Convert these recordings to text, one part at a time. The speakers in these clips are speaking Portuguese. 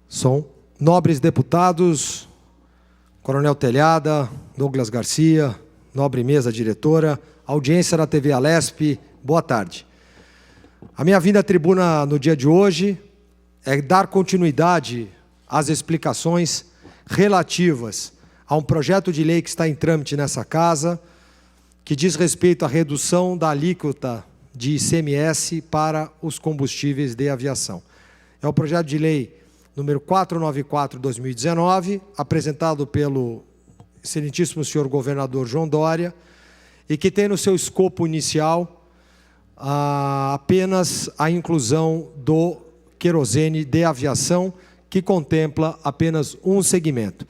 Som. Nobres deputados, Coronel Telhada, Douglas Garcia, nobre mesa diretora, audiência da TV Alesp, boa tarde. A minha vinda à tribuna no dia de hoje é dar continuidade às explicações relativas a um projeto de lei que está em trâmite nessa casa, que diz respeito à redução da alíquota de ICMS para os combustíveis de aviação. É o projeto de lei número 494/2019, apresentado pelo excelentíssimo senhor governador João Dória, e que tem no seu escopo inicial apenas a inclusão do querosene de aviação, que contempla apenas um segmento.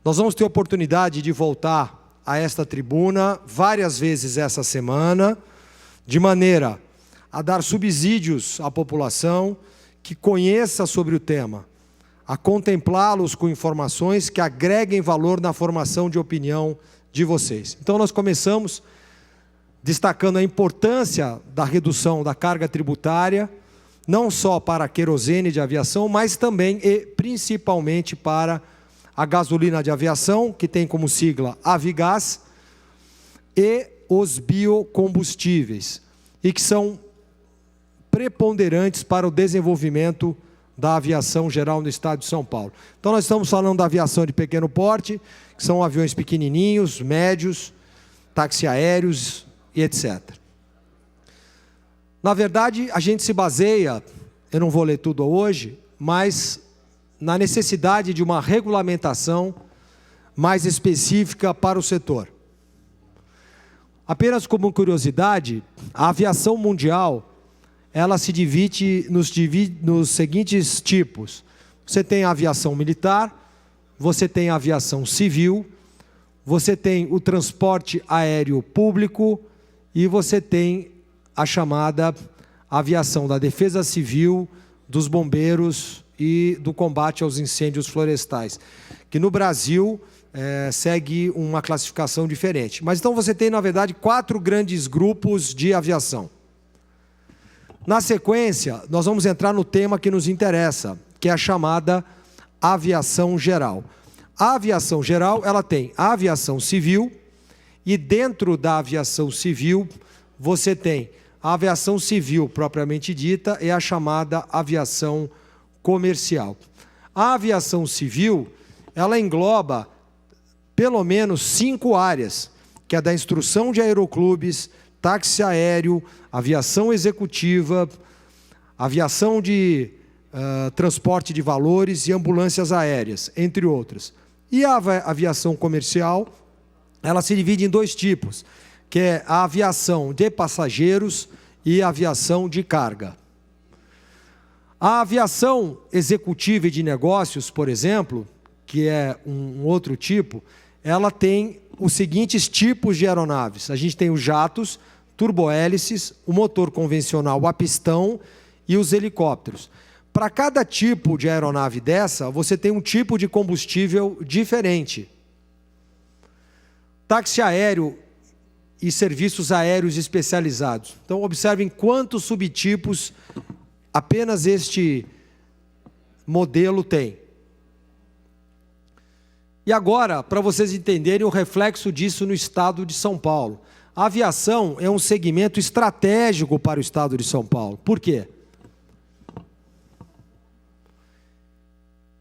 Nós vamos ter oportunidade de voltar a esta tribuna várias vezes essa semana, de maneira a dar subsídios à população que conheça sobre o tema, a contemplá-los com informações que agreguem valor na formação de opinião de vocês. Então, nós começamos destacando a importância da redução da carga tributária, não só para a querosene de aviação, mas também e principalmente para a gasolina de aviação, que tem como sigla Avigás, e os biocombustíveis, e que são preponderantes para o desenvolvimento da aviação geral no estado de São Paulo. Então, nós estamos falando da aviação de pequeno porte, que são aviões pequenininhos, médios, táxi aéreos e etc. Na verdade, a gente se baseia, eu não vou ler tudo hoje, mas na necessidade de uma regulamentação mais específica para o setor. Apenas como curiosidade, a aviação mundial, ela se divide nos seguintes tipos. Você tem a aviação militar, você tem a aviação civil, você tem o transporte aéreo público e você tem a chamada aviação da defesa civil, dos bombeiros e do combate aos incêndios florestais, que no Brasil segue uma classificação diferente. Mas então você tem, na verdade, 4 grandes grupos de aviação. Na sequência, nós vamos entrar no tema que nos interessa, que é a chamada aviação geral. A aviação geral, ela tem a aviação civil, e dentro da aviação civil, você tem a aviação civil propriamente dita e a chamada aviação comercial. A aviação civil, ela engloba pelo menos 5 áreas, que é da instrução de aeroclubes, táxi aéreo, aviação executiva, aviação de transporte de valores e ambulâncias aéreas, entre outras. E a aviação comercial, ela se divide em 2 tipos, que é a aviação de passageiros e a aviação de carga. A aviação executiva e de negócios, por exemplo, que é um outro tipo, ela tem os seguintes tipos de aeronaves. A gente tem os jatos, turbohélices, o motor convencional a pistão e os helicópteros. Para cada tipo de aeronave dessa, você tem um tipo de combustível diferente. Táxi aéreo e serviços aéreos especializados. Então, observem quantos subtipos apenas este modelo tem. E agora, para vocês entenderem o reflexo disso no estado de São Paulo. A aviação é um segmento estratégico para o estado de São Paulo. Por quê?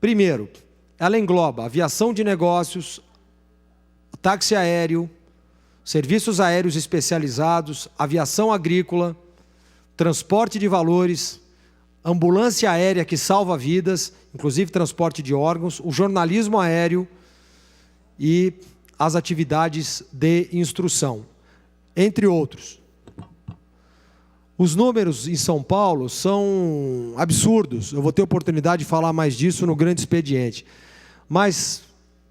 Primeiro, ela engloba aviação de negócios, táxi aéreo, serviços aéreos especializados, aviação agrícola, transporte de valores, ambulância aérea que salva vidas, inclusive transporte de órgãos, o jornalismo aéreo e as atividades de instrução, entre outros. Os números em São Paulo são absurdos. Eu vou ter oportunidade de falar mais disso no grande expediente. Mas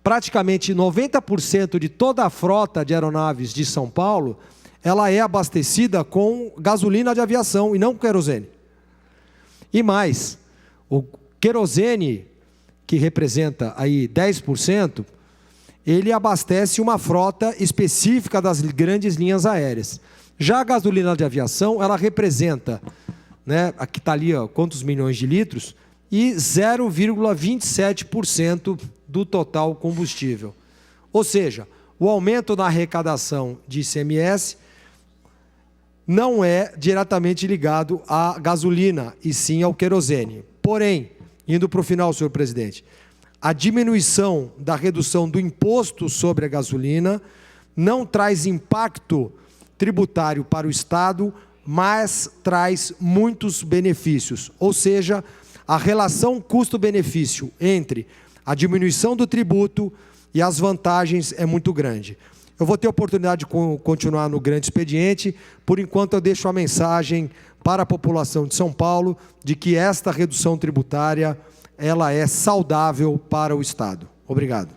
praticamente 90% de toda a frota de aeronaves de São Paulo, ela é abastecida com gasolina de aviação e não com querosene. E mais, o querosene, que representa aí 10%, ele abastece uma frota específica das grandes linhas aéreas. Já a gasolina de aviação, ela representa, né, aqui está ali, ó, quantos milhões de litros, e 0,27% do total combustível. Ou seja, o aumento na arrecadação de ICMS não é diretamente ligado à gasolina, e sim ao querosene. Porém, indo para o final, senhor presidente, a diminuição da redução do imposto sobre a gasolina não traz impacto tributário para o Estado, mas traz muitos benefícios. Ou seja, a relação custo-benefício entre a diminuição do tributo e as vantagens é muito grande. Eu vou ter a oportunidade de continuar no grande expediente. Por enquanto, eu deixo a mensagem para a população de São Paulo de que esta redução tributária ela é saudável para o Estado. Obrigado.